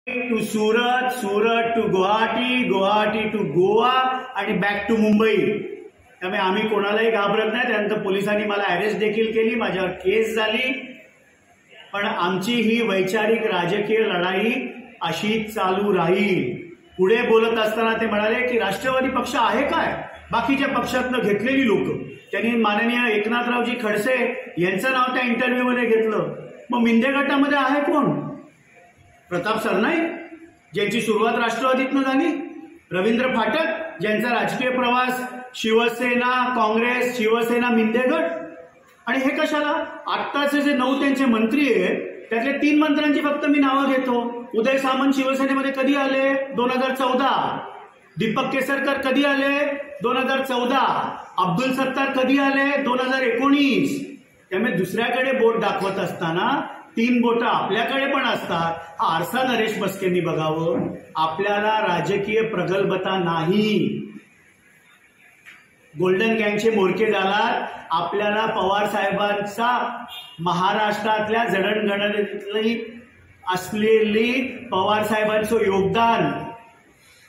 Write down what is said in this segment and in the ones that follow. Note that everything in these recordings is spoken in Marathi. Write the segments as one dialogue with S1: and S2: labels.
S1: To Surat, Surat to Guwahati, Guwahati to Goa आणि बॅक टू मुंबई। त्यामुळे आम्ही कोणालाही घाबरत नाही। त्यानंतर पोलिसांनी मला अरेस्ट देखील केली, माझ्यावर केस झाली। पण आमची ही वैचारिक राजकीय लढाई अशीच चालू राहील। पुढे बोलत असताना ते म्हणाले की राष्ट्रवादी पक्ष आहे काय, बाकीच्या पक्षातनं घेतलेली लोक। त्यांनी माननीय एकनाथरावजी खडसे यांचं नाव त्या इंटरव्ह्यूमध्ये घेतलं। मग मिंदे गटामध्ये आहे कोण? प्रताप सरनाईक, ज्यांची सुरुवात राष्ट्रवादीतनं झाली, रवींद्र फाटक, ज्यांचा राजकीय प्रवास शिवसेना, काँग्रेस, शिवसेना, मिंदे गट। आणि हे कशाला? आत्ताचे जे 9 त्यांचे मंत्री आहेत त्यातले 3 मंत्र्यांची फक्त मी नावं घेतो। उदय सामंत शिवसेनेमध्ये कधी आले? 2014। दीपक केसरकर कधी आले? 2014। अब्दुल सत्तार कधी आले? 2019। त्यामुळे दुसऱ्याकडे बोट दाखवत असताना 3 बोटं आपल्याकडे पण असतात। हा आरसा नरेश बस्केंनी बघावं। आपल्याला राजकीय प्रगल्भता नाही। गोल्डन गँगचे मोरके झालात। आपल्याला पवार साहेबांचा महाराष्ट्रातल्या जडणघडणीतली असलेली पवार साहेबांचं योगदान,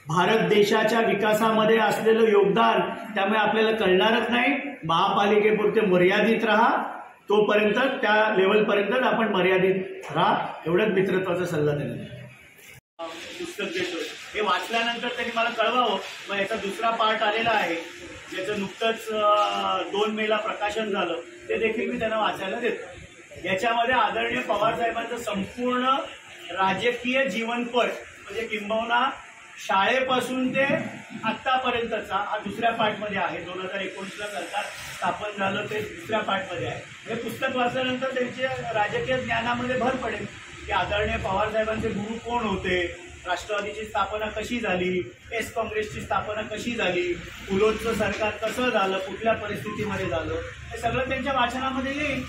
S1: भारत देशाच्या विकासामध्ये असलेलं योगदान, त्यामुळे आपल्याला कळणारच नाही। महापालिकेपुरते मर्यादित राहा, तोपर्यंत त्या लेवलपर्यंत आपण मर्यादित राहा, एवढंच मित्रत्वाचा सल्ला देतो। पुस्तक देतो हे वाचल्यानंतर त्यांनी मला कळवावं। मग याचा दुसरा पार्ट आलेला आहे, ज्याचं नुकतंच 2 मेला प्रकाशन झालं, ते देखील मी त्यांना वाचायला देतो। याच्यामध्ये आदरणीय पवार साहेबांचं संपूर्ण राजकीय जीवनपट, म्हणजे किंबहुना शाळेपासून ते आतापर्यंतचा हा दुसऱ्या पार्टमध्ये आहे। 2019ला सरकार स्थापन झालं ते दुसऱ्या पार्टमध्ये आहे। हे पुस्तक वाचल्यानंतर त्यांच्या राजकीय ज्ञानामध्ये भर पडेल की आदरणीय पवार साहेबांचे गुरु कोण होते, राष्ट्रवादीची स्थापना कशी झाली, एस काँग्रेसची स्थापना कशी झाली, पुलोचं सरकार कसं झालं, कुठल्या परिस्थितीमध्ये झालं, हे सगळं त्यांच्या वाचनामध्ये येईल।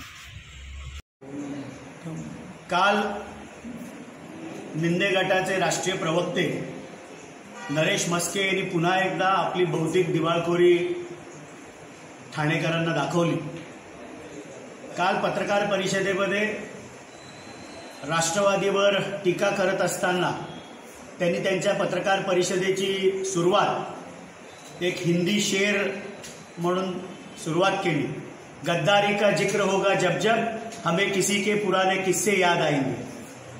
S1: काल मिंदे गटाचे राष्ट्रीय प्रवक्ते नरेश म्हस्के यांनी पुन्हा एकदा आपली बौद्धिक दिवाळखोरी ठाणेकरांना दाखवली। काल पत्रकार परिषदेमध्ये राष्ट्रवादीवर टीका करत असताना त्यांनी त्यांच्या पत्रकार परिषदेची सुरुवात एक हिंदी शेर म्हणून सुरुवात केली। गद्दारी का जिक्र होगा जब जब हमें किसी के पुराने किस्से याद आएंगे।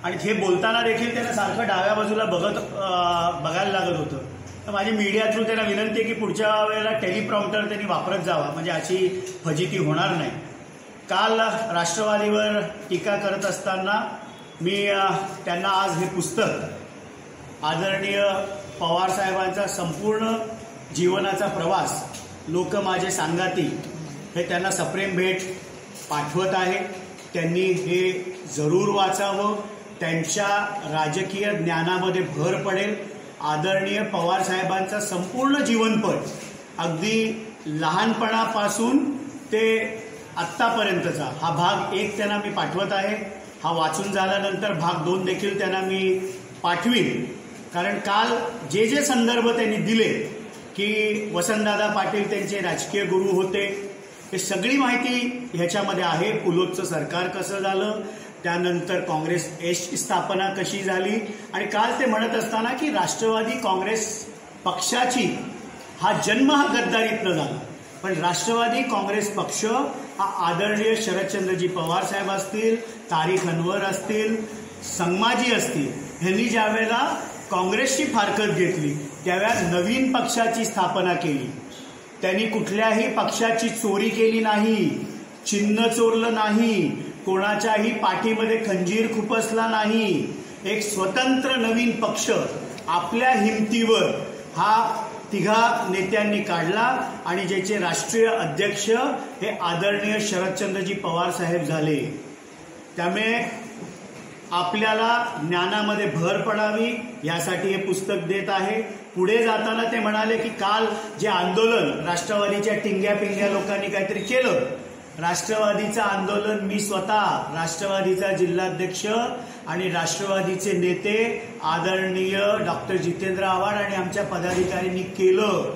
S1: आणि हे बोलताना देखील त्यांना सारखं डाव्या बाजूला बघायला लागत होतं। तर माझी मीडिया थ्रू त्यांना विनंती आहे की पुढच्या वेळेला टेलिप्रॉम्प्टर त्यांनी वापरत जावा, म्हणजे अशी फजिती होणार नाही। काल राष्ट्रवादीवर टीका करत असताना मी त्यांना आज हे पुस्तक आदरणीय पवार साहेबांचा संपूर्ण जीवनाचा प्रवास, लोक माझे सांगाती, हे त्यांना सप्रेम भेट पाठवत आहे। त्यांनी हे जरूर वाचावं, त्यांच्या राजकीय ज्ञानामध्ये भर पडेल। आदरणीय पवार साहेबांचा संपूर्ण जीवनपट, अगदी लहानपणापासून ते आत्तापर्यंतचा हा भाग 1 त्यांना मी पाठवत आहे। हा वाचून झाल्यानंतर भाग 2 देखील त्यांना मी पाठवीन। कारण काल जे जे संदर्भ त्यांनी दिले की वसंतदादा पाटील त्यांचे राजकीय गुरु होते, हे सगळी माहिती ह्याच्यामध्ये आहे। पुलोचं सरकार कसं झालं, त्यानंतर काँग्रेस एसची स्थापना कशी झाली, आणि काल ते म्हणत असताना की राष्ट्रवादी काँग्रेस पक्षाची हा जन्म हा गद्दारीतनं झाला। पण राष्ट्रवादी काँग्रेस पक्ष हा आदरणीय शरदचंद्रजी पवार साहेब असतील, तारिक अनवर असतील, संगमाजी असतील, ह्यांनी ज्या वेळेला काँग्रेसची फारकत घेतली त्यावेळेला नवीन पक्षाची स्थापना केली। त्यांनी कुठल्याही पक्षाची चोरी केली नाही, चिन्ह चोरलं नाही, कोणाच्याही पाठीमध्ये खंजीर खुपसला नाही। एक स्वतंत्र नवीन पक्ष आपल्या हिमतीवर हा 3 नेत्यांनी काढला आणि ज्याचे राष्ट्रीय अध्यक्ष हे आदरणीय शरदचंद्रजी पवार साहेब झाले। त्यामुळे आपल्याला ज्ञानामध्ये भर पडावी यासाठी हे पुस्तक देत आहे। पुढे जाताना ते म्हणाले की काल जे आंदोलन राष्ट्रवादीच्या टिंग्या पिंग्या लोकांनी काहीतरी केलं, राष्ट्रवादीचं आंदोलन मी स्वतः, राष्ट्रवादीचा जिल्हाध्यक्ष आणि राष्ट्रवादीचे नेते आदरणीय डॉक्टर जितेंद्र आव्हाड आणि आमच्या पदाधिकाऱ्यांनी केलं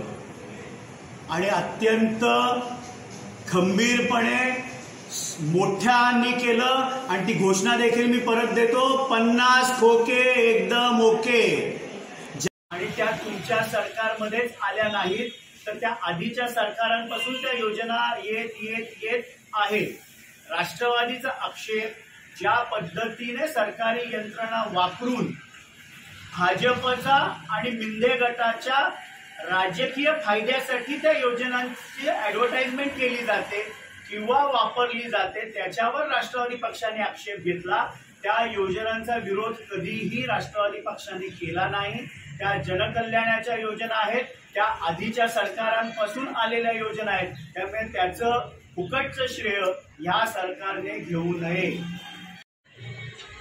S1: आणि अत्यंत खंबीरपणे मोठ्यांनी केलं। आणि ती घोषणा देखील मी परत देतो, 50 खोके एकदम आमच्या सरकारमध्येच आल्या नाहीत, तर त्या आधीच्या सरकारांपासून त्या योजना येत आहेत. राष्ट्रवादीचा आक्षेप, ज्या पद्धतीने सरकारी यंत्रणा वापरून भाजपचा आणि मिंदे गटाच्या राजकीय फायद्यासाठी त्या योजनांची ऍडव्हर्टाइजमेंट केली जाते किंवा वापरली जाते, त्याच्यावर राष्ट्रवादी पक्षाने आक्षेप घेतला. त्या योजनांचा विरोध कधीही राष्ट्रवादी पक्षाने केला नाही. त्या जनकल्याणाच्या योजना आहेत, त्या आधीच्या सरकारांपासून आलेल्या योजना आहेत. त्यामुळे त्याचं फुकटचं श्रेय या सरकारने घेऊ नये.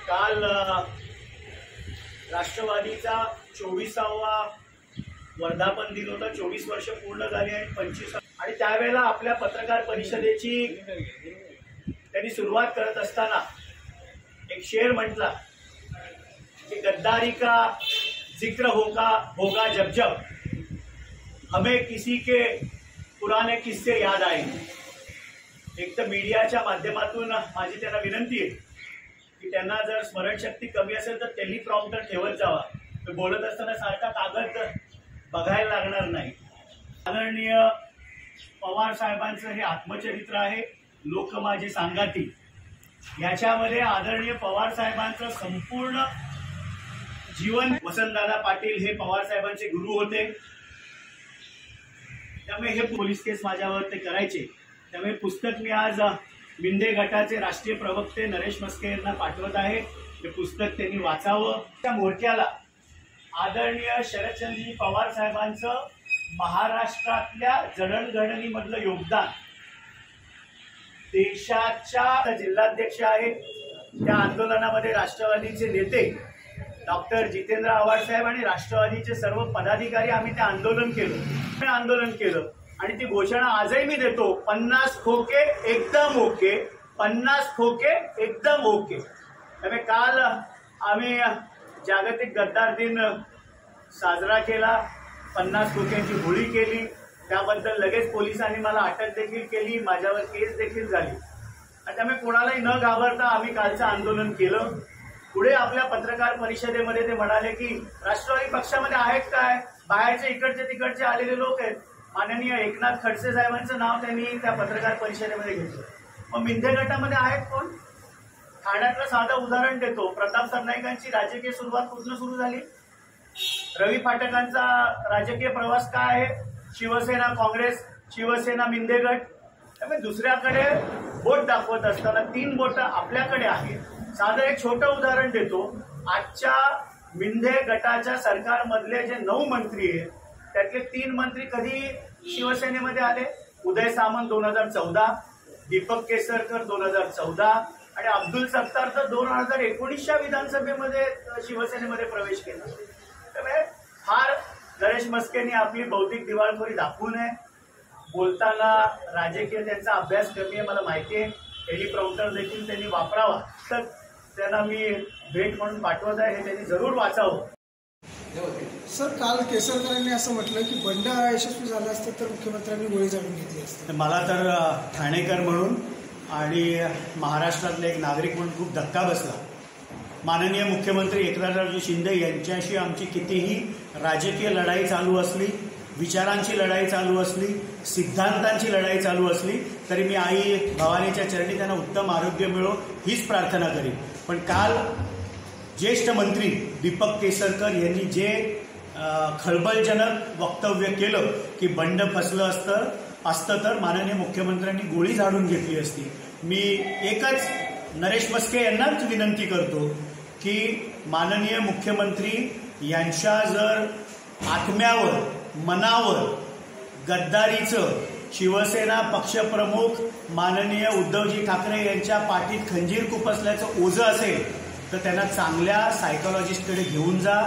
S1: काल राष्ट्रवादीचा 24वा वर्धापन दिन होता. 24 वर्ष पूर्ण झाली आणि 25 आणि त्यावेळेला आपल्या पत्रकार परिषदेची त्यांनी सुरुवात करत असताना एक शेर म्हटला की गद्दारी का जिक्र होगा जब जब हमें किसी के पुराने किस्से याद आएंगे. एक तर मीडियाच्या माध्यमातून माझी त्यांना विनंती आहे की त्यांना जर स्मरणशक्ती कमी असेल तर टेलिप्रॉम्प्टर ठेवत जावा. तर बोलत असताना सारखा कागद बघायला लागणार नाही. आदरणीय पवार साहेबांचं हे आत्मचरित्र आहे, लोक माझे सांगाती. याच्यामध्ये आदरणीय पवार साहेबांचं संपूर्ण जीवन, वसंतदादा पाटील हे पवार साहेबांचे गुरु होते, त्यामुळे हे पोलीस केस माझ्यावर ते करायचे. त्यामुळे पुस्तक मी आज मिंदे गटाचे राष्ट्रीय प्रवक्ते नरेश मस्के यांना पाठवत आहे. हे पुस्तक त्यांनी वाचावं. त्या मोर्चाला आदरणीय शरदचंद्रजी पवार साहेबांचं महाराष्ट्रातल्या जडणघडणीमधलं योगदान, देशाच्या जिल्हाध्यक्ष आहेत, त्या आंदोलनामध्ये राष्ट्रवादीचे नेते डॉक्टर जितेंद्र आव्हाड साहेब आणि राष्ट्रवादीचे सर्व पदाधिकारी आम्ही ते आंदोलन केलं आणि ती घोषणा आजही मी देतो, 50 खोके एकदम ओके, 50 खोके एकदम ओके. त्यामुळे काल आम्ही जागतिक गद्दार दिन साजरा केला, 50 खोक्यांची होळी केली. त्याबद्दल लगेच पोलिसांनी मला अटक देखील केली, माझ्यावर केस देखील झाली. आणि त्यामुळे कोणालाही न घाबरता आम्ही कालचं आंदोलन केलं. पुढे आपल्या पत्रकार परिषदेमध्ये ते म्हणाले की राष्ट्रवादी पक्षामध्ये आहेत काय, बाहेरचे इकडचे तिकडचे आलेले लोक आहेत. माननीय एकनाथ खडसे साहेबांचं नाव त्यांनी त्या पत्रकार परिषदेमध्ये घेतलं. मग मिंदे गटामध्ये आहेत कोण? ठाण्यातलं साधं उदाहरण देतो. प्रताप सरनाईकांची राजकीय सुरुवात कुठून सुरू झाली? रवी फाटकांचा राजकीय प्रवास काय आहे? शिवसेना काँग्रेस, शिवसेना मिंदे गट. त्यामुळे दुसऱ्याकडे बोट दाखवत असताना 3 बोटं आपल्याकडे आहेत. साधं एक छोटं उदाहरण देतो. आजच्या मिंदे गटाच्या सरकारमधले जे 9 मंत्री आहेत त्यातले 3 मंत्री कधी शिवसेनेमध्ये आले? उदय सामंत 2014, दीपक केसरकर 2014 आणि अब्दुल सत्तार तर 2019च्या विधानसभेमध्ये शिवसेनेमध्ये प्रवेश केला. त्यामुळे फार नरेश मस्केंनी आपली बौद्धिक दिवाळखोरी दाखवू नये. बोलताना राजकीय त्यांचा अभ्यास कमी आहे मला माहिती आहे. टेलिप्रॉम्प्टर देखील त्यांनी वापरावा. तर त्यांना मी भेट म्हणून पाठवत आहे, हे त्यांनी जरूर वाचावं.
S2: सर, काल केसरकरांनी असं म्हटलं की बंड यशस्वी झाला असतं तर मुख्यमंत्र्यांनी गोळी झाडून घेतली असते.
S1: मला तर ठाणेकर म्हणून आणि महाराष्ट्रातले एक नागरिक म्हणून खूप धक्का बसला. माननीय मुख्यमंत्री एकनाथरावजी शिंदे यांच्याशी आमची कितीही राजकीय लढाई चालू असली, विचारांची लढाई चालू असली, सिद्धांतांची लढाई चालू असली तरी मी आई भवानीच्या चरणी त्यांना उत्तम आरोग्य मिळो हीच प्रार्थना करीन. पण काल ज्येष्ठ मंत्री दीपक केसरकर यांनी जे खळबळजनक वक्तव्य केलं की बंड फसलं असतं तर माननीय मुख्यमंत्र्यांनी गोळी झाडून घेतली असती. मी एकच नरेश मस्के यांनाच विनंती करतो की माननीय मुख्यमंत्री यांच्या जर आत्म्यावर, मनावर गद्दारीचं शिवसेना पक्षप्रमुख माननीय उद्धवजी ठाकरे यांच्या पाठीत खंजीर खुपसल्याचं ओझं असेल तर त्यांना चांगल्या सायकॉलॉजिस्टकडे घेऊन जा.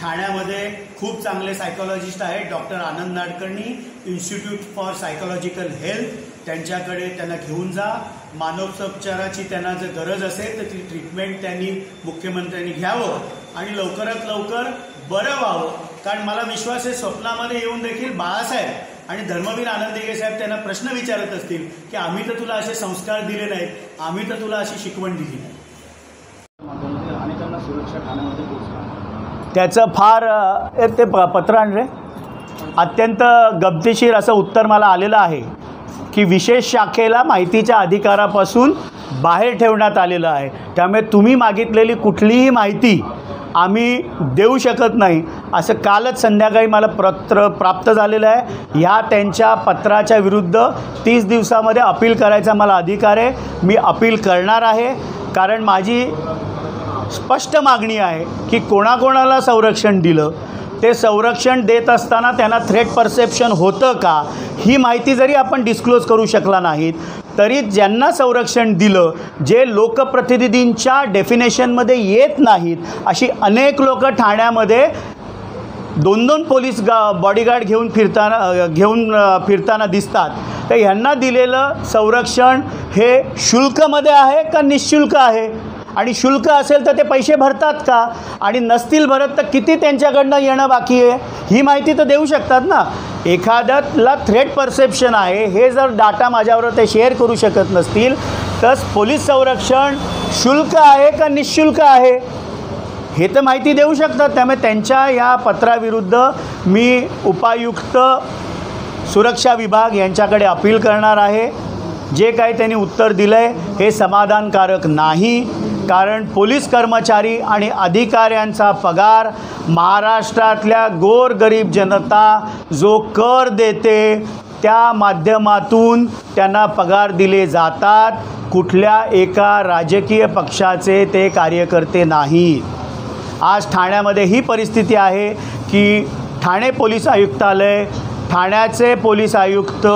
S1: ठाण्यामध्ये खूप चांगले सायकॉलॉजिस्ट आहेत. Doctor Anand Nadkarni, institute for psychological health, त्यांच्याकडे त्यांना घेऊन जा. मानसोपचाराची त्यांना जर गरज असेल तर ती ट्रीटमेंट त्यांनी मुख्यमंत्र्यांनी घ्यावं आणि लवकरात लवकर बरं व्हावं. कारण मला विश्वास आहे स्वप्नामध्ये येऊन देखील बाळासाहेब आणि धर्मवीर आनंदीगे साहेब त्यांना प्रश्न विचारत असतील की आम्ही तर तुला असे संस्कार दिले नाहीत, आम्ही तर तुला अशी शिकवण दिली नाही.
S3: अनेकांना सुरक्षा ठाण्यामध्ये पोहोचला.
S1: त्याचं फार ते पत्र आण रे अत्यंत गमतीशीर असं उत्तर मला आलेलं आहे की विशेष शाखेला माहितीच्या अधिकारापासून बाहेर ठेवण्यात आलेलं आहे. त्यामुळे तुम्ही मागितलेली कुठलीही माहिती आम्ही देऊ शकत नाही असं कालच संध्याकाळी मला पत्र प्राप्त झालेलं आहे. ह्या त्यांच्या पत्राच्या विरुद्ध 30 दिवसामध्ये अपील करायचा मला अधिकार आहे. मी अपील करणार आहे कारण माझी स्पष्ट मागणी आहे की कोणाकोणाला संरक्षण दिलं, ते संरक्षण देत असताना त्यांना थ्रेट परसेप्शन होतं का ही माहिती जरी आपण डिस्क्लोज करू शकला नाहीत तरी ज्यांना संरक्षण दिलं, जे लोकप्रतिनिधींच्या डेफिनेशनमध्ये येत नाहीत, अशी अनेक लोक ठाण्यामध्ये 2-2 पोलीस बॉडीगार्ड घेऊन फिरताना दिसतात. तर ह्यांना दिलेलं संरक्षण हे शुल्कमध्ये आहे का निःशुल्क आहे, आणि शुल्क असेल तर ते पैसे भरतात का, आणि नसतील भरत तर किती त्यांच्याकडनं येणं बाकी आहे ही माहिती तर देऊ शकतात ना. एखाद्याला थ्रेट परसेप्शन आहे हे जर डाटा माझ्याबरोबर ते शेअर करू शकत नसतील तर पोलीस संरक्षण शुल्क आहे का निःशुल्क आहे हे तर माहिती देऊ शकतात. त्यामुळे त्यांच्या या पत्राविरुद्ध मी उपायुक्त सुरक्षा विभाग यांच्याकडे अपील करणार आहे. जे काही त्यांनी उत्तर दिलं आहे हे समाधानकारक नाही, कारण पोलीस कर्मचारी आणि अधिकाऱ्यांचा पगार महाराष्ट्रातल्या गोरगरीब जनता जो कर देते त्या माध्यमातून त्यांना पगार दिले जातात. कुठल्या एका राजकीय पक्षाचे ते कार्यकर्ते नाहीत. आज ठाण्यामध्ये ही परिस्थिती आहे की ठाणे पोलीस आयुक्तालय, ठाण्याचे पोलीस आयुक्त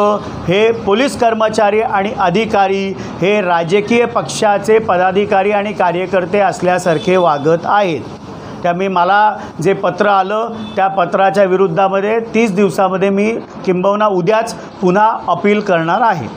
S1: हे पोलीस कर्मचारी आणि अधिकारी हे राजकीय पक्षाचे पदाधिकारी आणि कार्यकर्ते असल्यासारखे वागत आहेत. त्यामुळे मला जे पत्र आलं त्या पत्राच्या विरुद्धामध्ये 30 दिवसामध्ये मी किंबहुना उद्याच पुन्हा अपील करणार आहे.